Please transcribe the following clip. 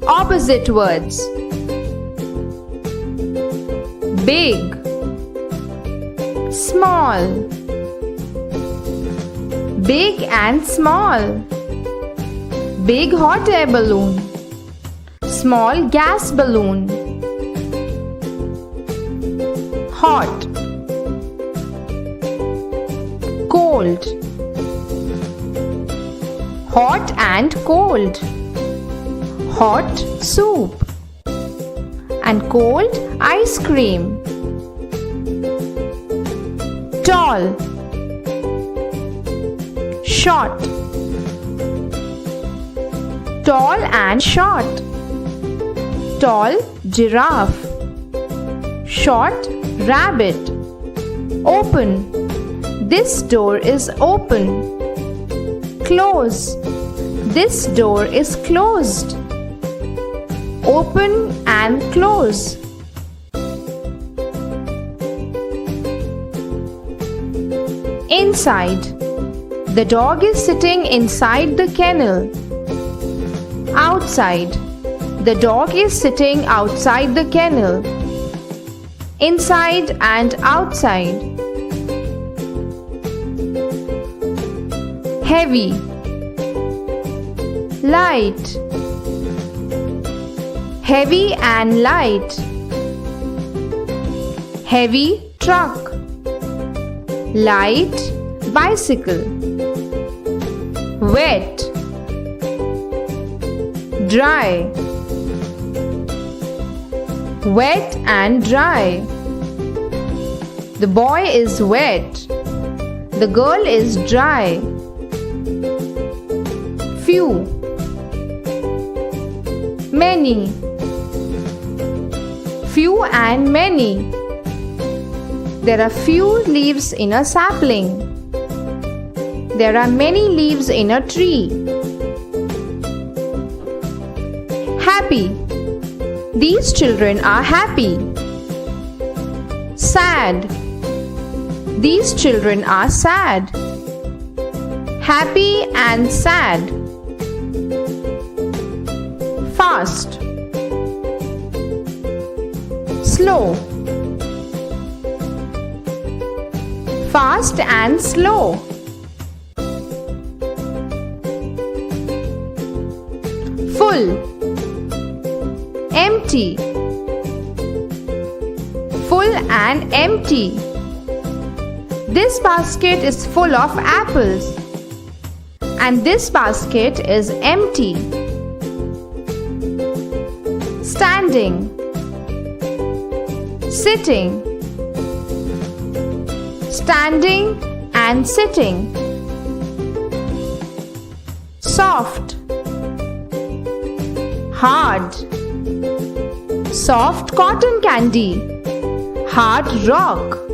Opposite words. Big, small. Big and small. Big hot air balloon. Small gas balloon. Hot, cold. Hot and cold. Hot soup and cold ice cream. Tall, short. Tall and short. Tall giraffe. Short rabbit. Open. This door is open. Close. This door is closed. Open and close. Inside. The dog is sitting inside the kennel. Outside. The dog is sitting outside the kennel. Inside and outside. Heavy, light. Heavy and light. Heavy truck. Light bicycle. Wet, dry. Wet and dry. The boy is wet. The girl is dry. Few, many. Few and many. There are few leaves in a sapling. There are many leaves in a tree. Happy. These children are happy. Sad. These children are sad. Happy and sad. Fast. Slow. Fast and slow. Full. Empty. Full and empty. This basket is full of apples. And this basket is empty. Standing. Sitting. Standing and sitting. Soft. Hard. Soft cotton candy. Hard rock.